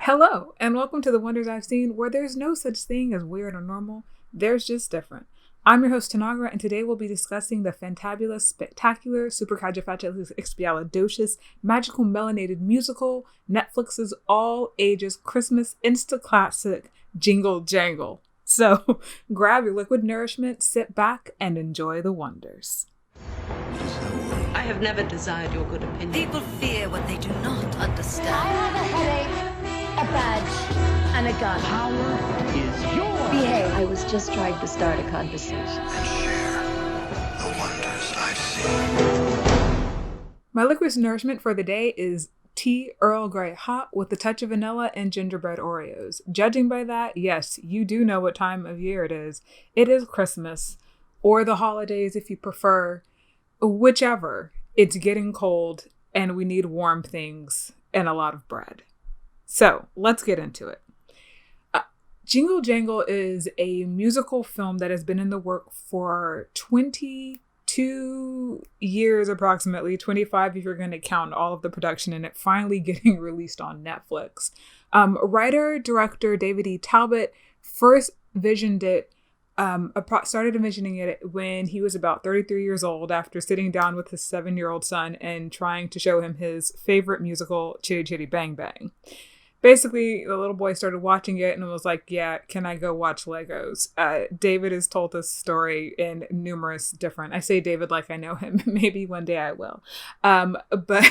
Hello, and welcome to The Wonders I've Seen, where there's no such thing as weird or normal, there's just different. I'm your host, Tanagra, and today we'll be discussing the fantabulous, spectacular, supercalifragilisticexpialidocious, magical melanated musical, Netflix's all-ages Christmas insta-classic, Jingle Jangle. So, grab your liquid nourishment, sit back, and enjoy the wonders. I have never desired your good opinion. People fear what they do not understand. I have a headache, a badge, and a gun. Power is yours. Behave. I was just trying to start a conversation. And share the wonders I've seen. My liquid nourishment for the day is tea Earl Grey hot with a touch of vanilla and gingerbread Oreos. Judging by that, yes, you do know what time of year it is. It is Christmas, or the holidays if you prefer. Whichever, it's getting cold and we need warm things and a lot of bread. So let's get into it. Jingle Jangle is a musical film that has been in the work for 22 years approximately, 25 if you're going to count all of the production, and it finally getting released on Netflix. Writer-director David E. Talbert first visioned it started envisioning it when he was about 33 years old after sitting down with his 7-year-old son and trying to show him his favorite musical, Chitty Chitty Bang Bang. Basically, the little boy started watching it and was like, yeah, can I go watch Legos? David has told this story in numerous different, I say David like I know him, maybe one day I will. But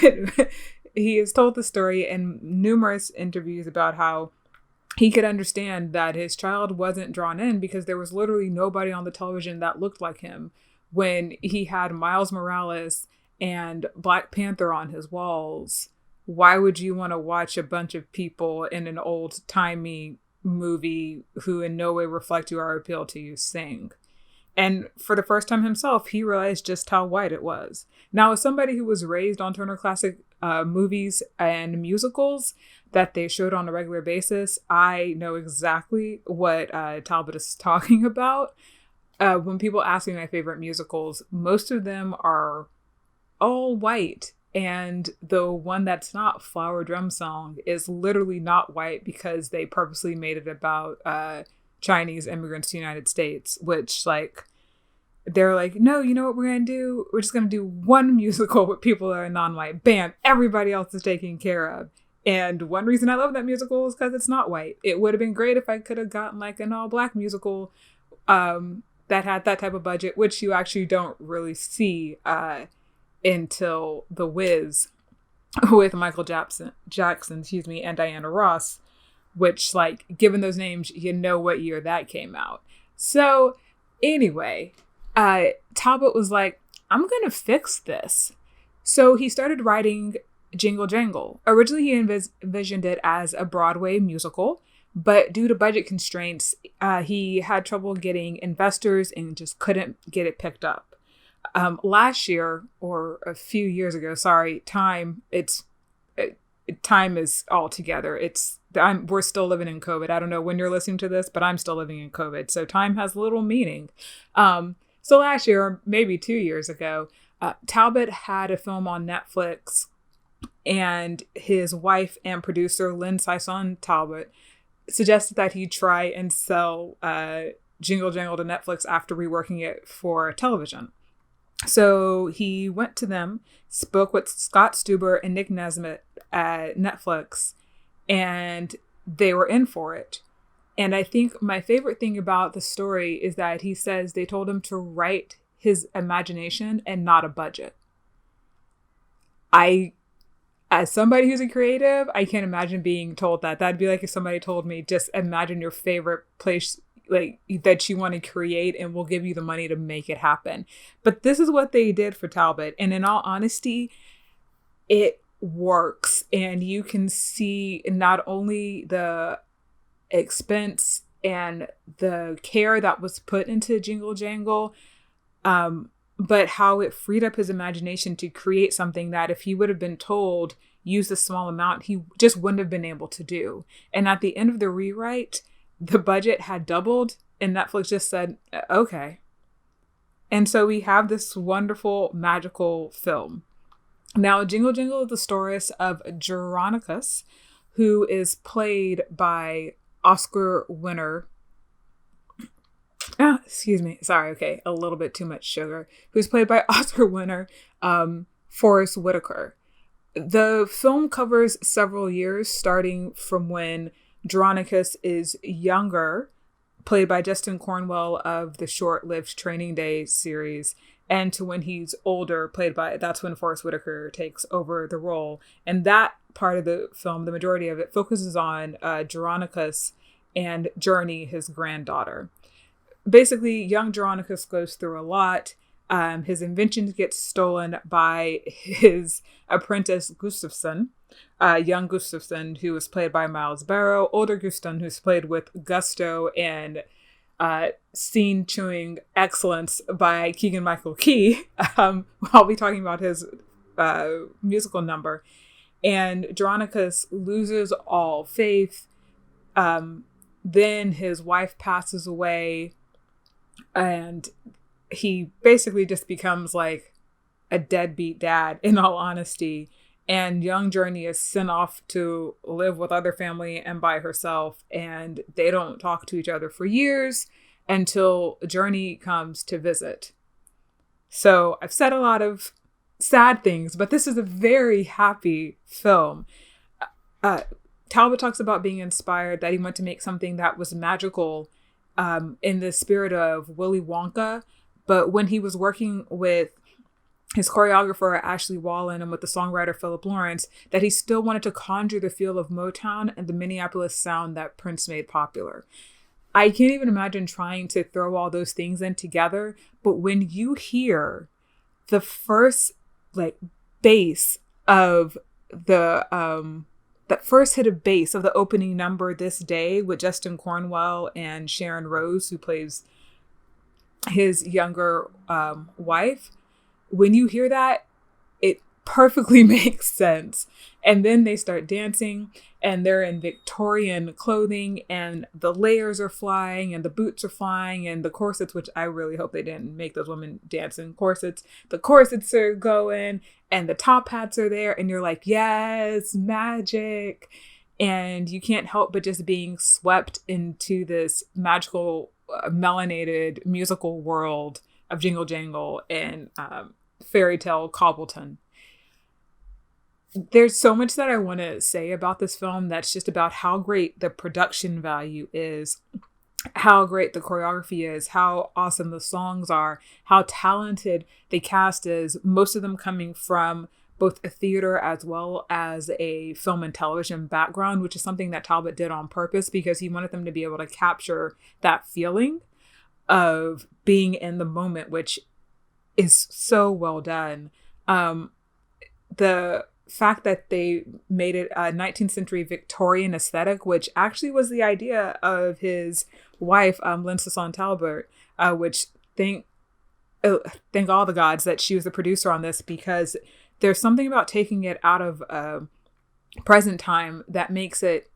he has told the story in numerous interviews about how he could understand that his child wasn't drawn in because there was literally nobody on the television that looked like him when he had Miles Morales and Black Panther on his walls. Why would you want to watch a bunch of people in an old-timey movie who in no way reflect you or appeal to you sing? And for the first time himself, he realized just how white it was. Now, as somebody who was raised on Turner Classic movies and musicals that they showed on a regular basis, I know exactly what Talbot is talking about. When people ask me my favorite musicals, most of them are all white. And the one that's not, Flower Drum Song, is literally not white because they purposely made it about Chinese immigrants to the United States, which, like, they're like, no, you know what we're going to do? We're just going to do one musical with people that are non-white. Bam! Everybody else is taken care of. And one reason I love that musical is because it's not white. It would have been great if I could have gotten, like, an all-black musical that had that type of budget, which you actually don't really see until The Wiz with Michael Jackson, and Diana Ross, which, like, given those names, you know what year that came out. So anyway, Talbot was like, I'm going to fix this. So he started writing Jingle Jangle. Originally, he envisioned it as a Broadway musical, but due to budget constraints, he had trouble getting investors and just couldn't get it picked up. Last year, or a few years ago, time is all together. We're still living in COVID. I don't know when you're listening to this, but I'm still living in COVID. So time has little meaning. So last year, or maybe 2 years ago, Talbot had a film on Netflix, and his wife and producer, Lynn Sison Talbot, suggested that he try and sell Jingle Jangle to Netflix after reworking it for television. So he went to them, spoke with Scott Stuber and Nick Nesmith at Netflix, and they were in for it. And I think my favorite thing about the story is that he says they told him to write his imagination and not a budget. As somebody who's a creative, I can't imagine being told that. That'd be like if somebody told me, just imagine your favorite place, like, that you want to create, and we'll give you the money to make it happen. But this is what they did for Talbot. And in all honesty, it works. And you can see not only the expense and the care that was put into Jingle Jangle, but how it freed up his imagination to create something that if he would have been told, use a small amount, he just wouldn't have been able to do. And at the end of the rewrite, the budget had doubled, and Netflix just said, okay. And so we have this wonderful, magical film. Now, Jingle Jangle is the story of Geronicus, who is played by Oscar winner. Excuse me. Sorry. Okay. A little bit too much sugar. Who's played by Oscar winner Forrest Whitaker. The film covers several years, starting from when Dronicus is younger, played by Justin Cornwell of the short-lived Training Day series, and to when he's older, that's when Forrest Whitaker takes over the role. And that part of the film, the majority of it, focuses on Dronicus and Journey, his granddaughter. Basically, young Dronicus goes through a lot. His inventions get stolen by his apprentice Gustafsson, young Gustafsson, who was played by Miles Barrow, older Gustafsson, who's played with gusto and scene-chewing excellence by Keegan-Michael Key. I'll be talking about his musical number. And Dronicus loses all faith. Then his wife passes away, and he basically just becomes like a deadbeat dad, in all honesty. And young Journey is sent off to live with other family and by herself. And they don't talk to each other for years until Journey comes to visit. So I've said a lot of sad things, but this is a very happy film. Talbot talks about being inspired, that he wanted to make something that was magical in the spirit of Willy Wonka. But when he was working with his choreographer, Ashley Wallen, and with the songwriter, Philip Lawrence, that he still wanted to conjure the feel of Motown and the Minneapolis sound that Prince made popular. I can't even imagine trying to throw all those things in together. But when you hear the first bass of that first hit of bass of the opening number, This Day, with Justin Cornwell and Sharon Rose, who plays his younger wife, when you hear that, it perfectly makes sense. And then they start dancing, and they're in Victorian clothing, and the layers are flying, and the boots are flying, and the corsets, which I really hope they didn't make those women dance in corsets. The corsets are going, and the top hats are there, and you're like, yes, magic. And you can't help but just being swept into this magical, melanated musical world of Jingle Jangle and fairy tale Cobbleton. There's so much that I want to say about this film that's just about how great the production value is, how great the choreography is, how awesome the songs are, how talented the cast is, most of them coming from both a theater as well as a film and television background, which is something that Talbot did on purpose because he wanted them to be able to capture that feeling of being in the moment, which is so well done. The fact that they made it a 19th century Victorian aesthetic, which actually was the idea of his wife, Linda Talbert, which thank all the gods that she was the producer on this, because there's something about taking it out of present time that makes it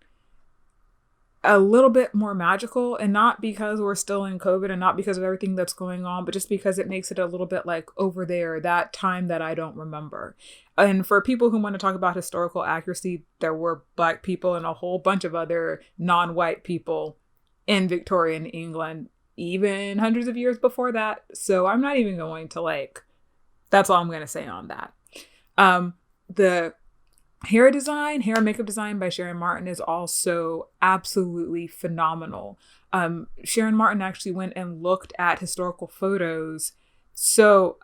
a little bit more magical, and not because we're still in COVID and not because of everything that's going on, but just because it makes it a little bit like over there, that time that I don't remember. And for people who want to talk about historical accuracy, there were Black people and a whole bunch of other non-white people in Victorian England, even hundreds of years before that. So I'm not even going to that's all I'm going to say on that. The hair and makeup design by Sharon Martin is also absolutely phenomenal. Sharon Martin actually went and looked at historical photos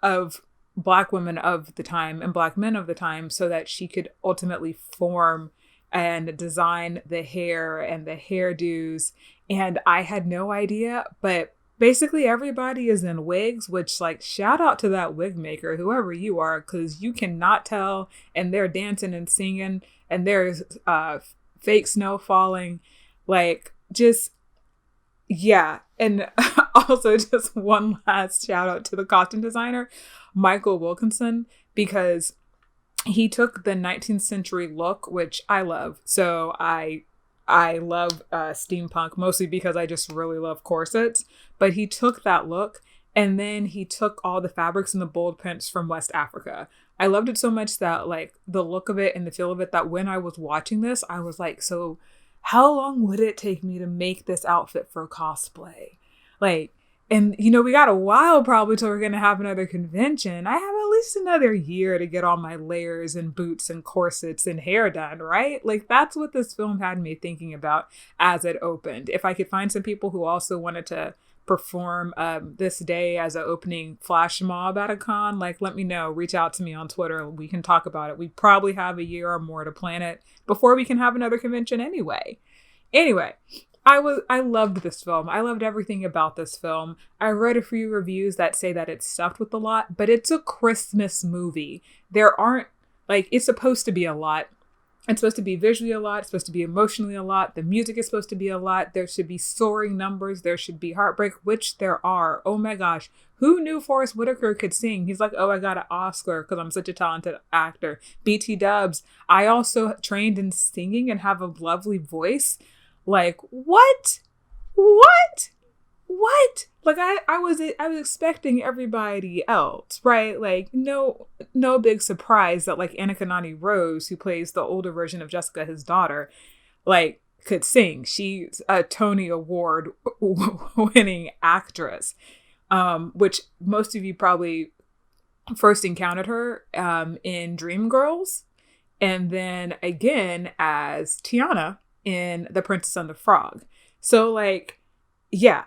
of Black women of the time and Black men of the time so that she could ultimately form and design the hair and the hairdos. And I had no idea, but basically everybody is in wigs, which shout out to that wig maker, whoever you are, because you cannot tell. And they're dancing and singing, and there's fake snow falling. And also just one last shout out to the costume designer, Michael Wilkinson, because he took the 19th century look, which I love. So I love steampunk, mostly because I just really love corsets. But he took that look, and then he took all the fabrics and the bold prints from West Africa. I loved it so much that like the look of it and the feel of it, that when I was watching this, I was like, so how long would it take me to make this outfit for cosplay? Like, and you know, we got a while probably till we're going to have another convention. I have at least another year to get all my layers and boots and corsets and hair done, right? Like, that's what this film had me thinking about as it opened. If I could find some people who also wanted to perform this day as an opening flash mob at a con, like, let me know. Reach out to me on Twitter. We can talk about it. We probably have a year or more to plan it before we can have another convention anyway. Anyway, I loved this film. I loved everything about this film. I read a few reviews that say that it's stuffed with a lot, but it's a Christmas movie. There aren't, like, it's supposed to be a lot. It's supposed to be visually a lot. It's supposed to be emotionally a lot. The music is supposed to be a lot. There should be soaring numbers. There should be heartbreak, which there are. Oh my gosh. Who knew Forrest Whitaker could sing? He's like, oh, I got an Oscar because I'm such a talented actor. BT Dubs. I also trained in singing and have a lovely voice. Like, what? Like, I was expecting everybody else, right? Like, no big surprise that like Anna Kanani Rose, who plays the older version of Jessica, his daughter, like, could sing. She's a Tony Award winning actress, which most of you probably first encountered her in Dreamgirls, and then again as Tiana in The Princess and the Frog. So like, yeah,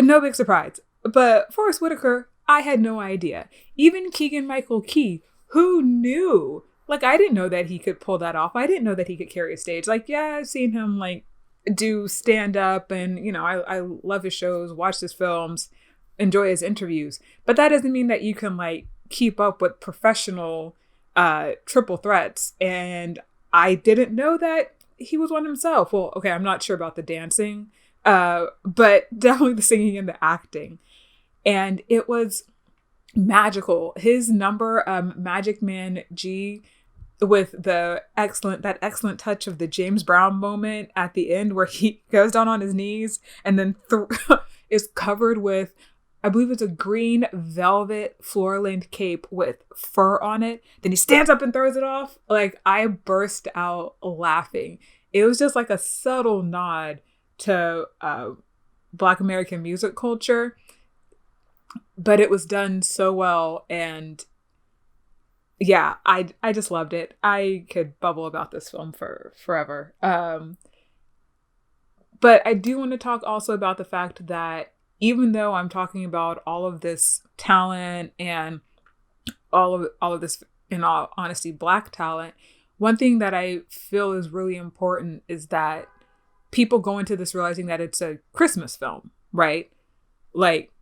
no big surprise. But Forrest Whitaker, I had no idea. Even Keegan-Michael Key, who knew? Like, I didn't know that he could pull that off. I didn't know that he could carry a stage. Like, yeah, I've seen him like do stand up, and you know, I love his shows, watch his films, enjoy his interviews. But that doesn't mean that you can like keep up with professional triple threats. And I didn't know that he was one himself. Well, okay, I'm not sure about the dancing, but definitely the singing and the acting. And it was magical. His number, Magic Man G, with that excellent touch of the James Brown moment at the end where he goes down on his knees and then is covered with, I believe it's a green velvet floor-length cape with fur on it. Then he stands up and throws it off. Like, I burst out laughing. It was just like a subtle nod to Black American music culture, but it was done so well. And yeah, I just loved it. I could bubble about this film for forever. But I do want to talk also about the fact that even though I'm talking about all of this talent and all of this, in all honesty, Black talent, one thing that I feel is really important is that people go into this realizing that it's a Christmas film, right? Like,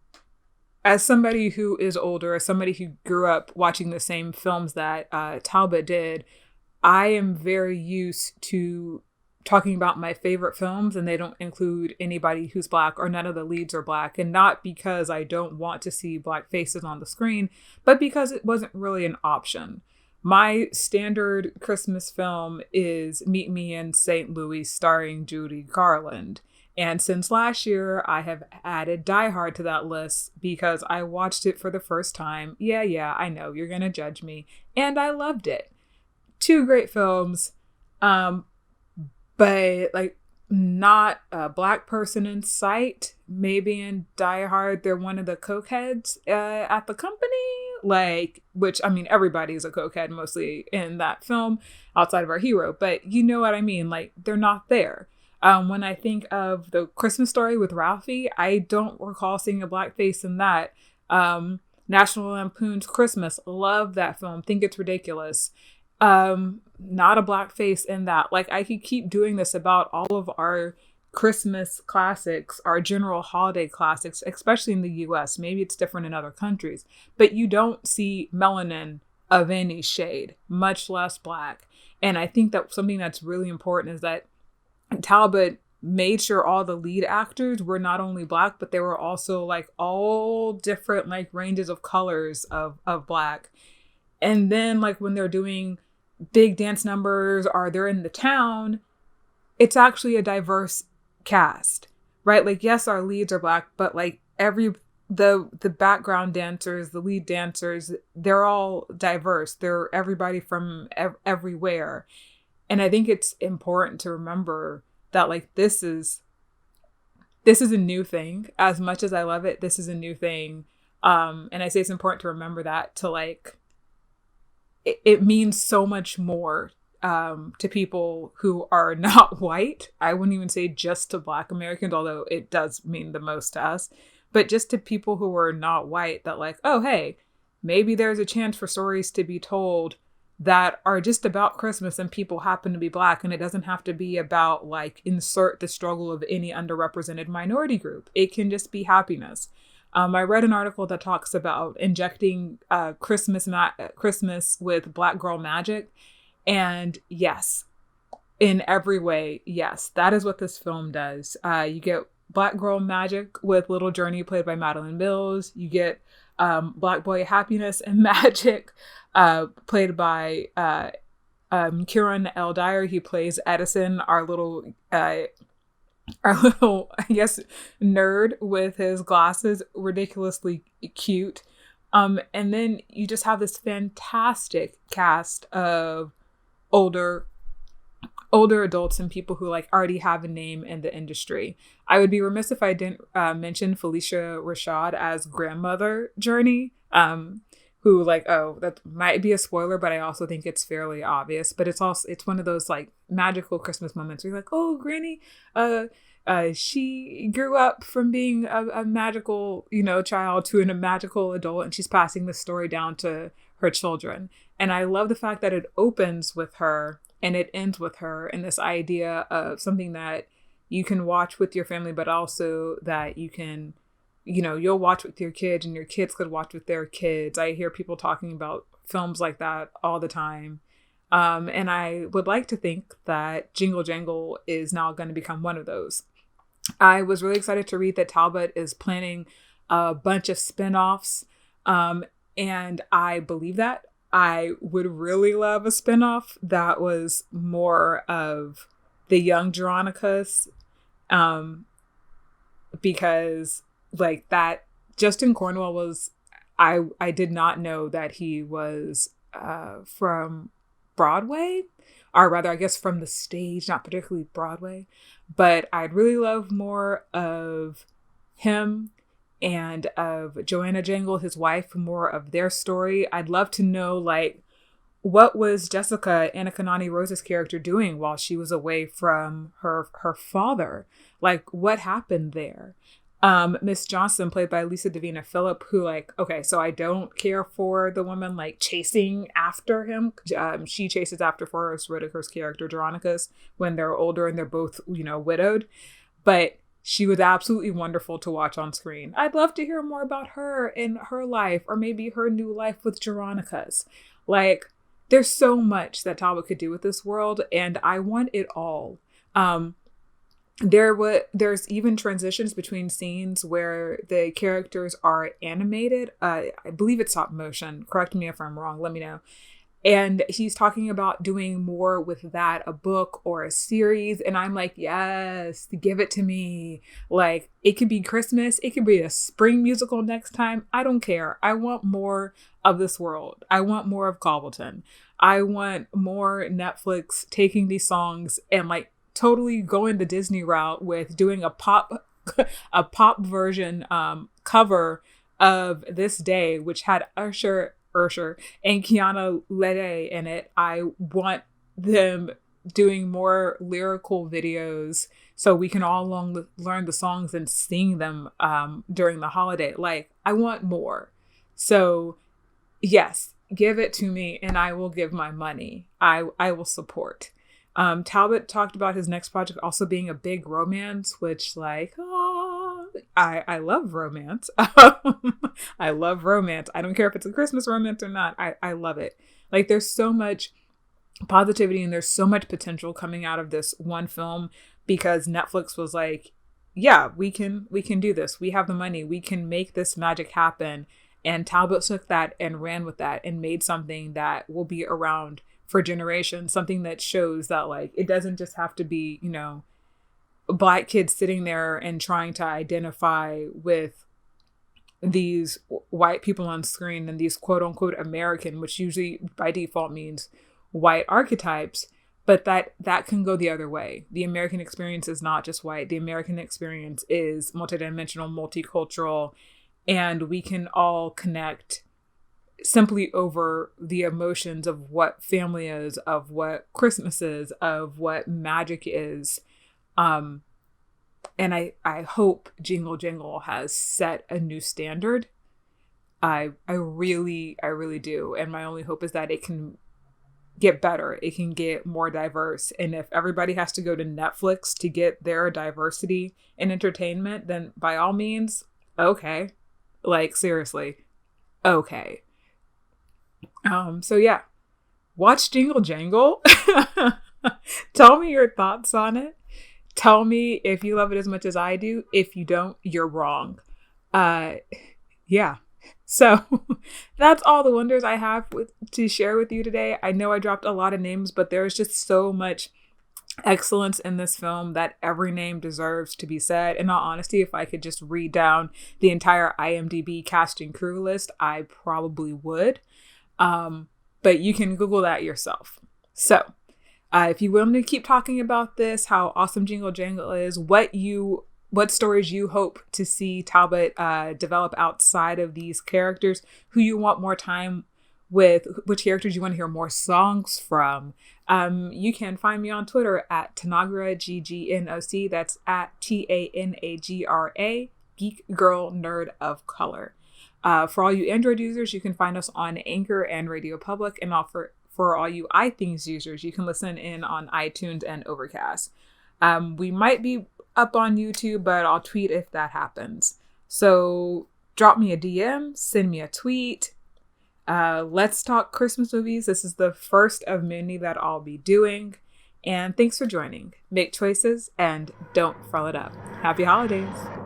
as somebody who is older, as somebody who grew up watching the same films that Talbot did, I am very used to talking about my favorite films, and they don't include anybody who's Black, or none of the leads are Black. And not because I don't want to see Black faces on the screen, but because it wasn't really an option. My standard Christmas film is Meet Me in St. Louis starring Judy Garland. And since last year, I have added Die Hard to that list because I watched it for the first time. Yeah, I know you're going to judge me. And I loved it. Two great films. But like, not a Black person in sight. Maybe in Die Hard, they're one of the cokeheads at the company. Like, which, I mean, everybody's a cokehead mostly in that film outside of our hero. But you know what I mean? Like, they're not there. When I think of The Christmas Story with Ralphie, I don't recall seeing a Black face in that. National Lampoon's Christmas, love that film. Think it's ridiculous. Not a Black face in that. Like, I could keep doing this about all of our Christmas classics, our general holiday classics, especially in the US. Maybe it's different in other countries, but you don't see melanin of any shade, much less Black. And I think that something that's really important is that Talbot made sure all the lead actors were not only Black, but they were also like all different like ranges of colors of Black. And then like when they're doing big dance numbers or they're in the town, it's actually a diverse cast, right? Like, yes, our leads are Black, but like every the background dancers, the lead dancers, they're all diverse. They're everybody from everywhere. And I think it's important to remember that like this is a new thing. As much as I love it, this is a new thing. And I say it's important to remember that, to like it means so much more to people who are not white. I wouldn't even say just to Black Americans, although it does mean the most to us, but just to people who are not white, that like, oh, hey, maybe there's a chance for stories to be told that are just about Christmas and people happen to be Black, and it doesn't have to be about like insert the struggle of any underrepresented minority group. It can just be happiness. I read an article that talks about injecting Christmas with Black girl magic. And yes, in every way, yes, that is what this film does. You get Black girl magic with Little Journey, played by Madeline Mills. You get Black boy happiness and magic, played by Kieran L. Dyer. He plays Edison, our little, I guess, nerd with his glasses, ridiculously cute. And then you just have this fantastic cast of older adults and people who like already have a name in the industry. I would be remiss if I didn't mention Felicia Rashad as grandmother Journey, who like, oh, that might be a spoiler, but I also think it's fairly obvious. But it's one of those like magical Christmas moments where you're like, oh, Granny, she grew up from being a magical, child to a magical adult, and she's passing the story down to her children. And I love the fact that it opens with her and it ends with her, and this idea of something that you can watch with your family, but also that you can, you'll watch with your kids and your kids could watch with their kids. I hear people talking about films like that all the time. And I would like to think that Jingle Jangle is now going to become one of those. I was really excited to read that Talbot is planning a bunch of spinoffs. And I believe that. I would really love a spinoff that was more of the young Geronicus, because like that Justin Cornwell was, I did not know that he was from Broadway, or rather I guess from the stage, not particularly Broadway, but I'd really love more of him and of Joanna Jangle, his wife, more of their story. I'd love to know, like, what was Jessica, Anna Kanani Rose's character, doing while she was away from her father? Like, what happened there? Miss Johnson, played by Lisa Davina Phillip, who like, okay, so I don't care for the woman like chasing after him. She chases after Forrest Whitaker's character, Geronicus, when they're older and they're both, widowed. But she was absolutely wonderful to watch on screen. I'd love to hear more about her and her life, or maybe her new life with Geronicus. Like, there's so much that Talbot could do with this world, and I want it all. There's even transitions between scenes where the characters are animated. I believe it's stop motion. Correct me if I'm wrong. Let me know. And he's talking about doing more with that, a book or a series. And I'm like, yes, give it to me. Like, it could be Christmas. It could be a spring musical next time. I don't care. I want more of this world. I want more of Cobbleton. I want more Netflix taking these songs and like totally going the Disney route with doing a pop version cover of This Day, which had Usher and Kiana Lede in it. I want them doing more lyrical videos so we can all learn the songs and sing them during the holiday. Like, I want more. So yes, give it to me and I will give my money. I will support. Talbot talked about his next project also being a big romance, which like, I love romance. I love romance. I don't care if it's a Christmas romance or not. I love it. Like, there's so much positivity and there's so much potential coming out of this one film because Netflix was like, yeah, we can do this. We have the money. We can make this magic happen. And Talbot took that and ran with that and made something that will be around for generations, something that shows that like it doesn't just have to be, Black kids sitting there and trying to identify with these white people on screen and these quote unquote American, which usually by default means white archetypes, but that can go the other way. The American experience is not just white. The American experience is multidimensional, multicultural, and we can all connect simply over the emotions of what family is, of what Christmas is, of what magic is. And I hope Jingle Jangle has set a new standard. I really do. And my only hope is that it can get better. It can get more diverse. And if everybody has to go to Netflix to get their diversity in entertainment, then by all means, okay. Like, seriously, okay. So yeah, watch Jingle Jangle. Tell me your thoughts on it. Tell me if you love it as much as I do. If you don't, you're wrong. Yeah. So that's all the wonders I have to share with you today. I know I dropped a lot of names, but there's just so much excellence in this film that every name deserves to be said. In all honesty, if I could just read down the entire IMDb cast and crew list, I probably would. But you can Google that yourself. So if you want to keep talking about this, how awesome Jingle Jangle is, what stories you hope to see Talbot develop outside of these characters, who you want more time with, which characters you want to hear more songs from, you can find me on Twitter at Tanagra, GGNOC. That's at TANAGRA, Geek Girl Nerd of Color. For all you Android users, you can find us on Anchor and RadioPublic, and for all you iThings users, you can listen in on iTunes and Overcast. We might be up on YouTube, but I'll tweet if that happens. So drop me a DM, send me a tweet. Let's talk Christmas movies. This is the first of many that I'll be doing. And thanks for joining. Make choices and don't frolic it up. Happy holidays.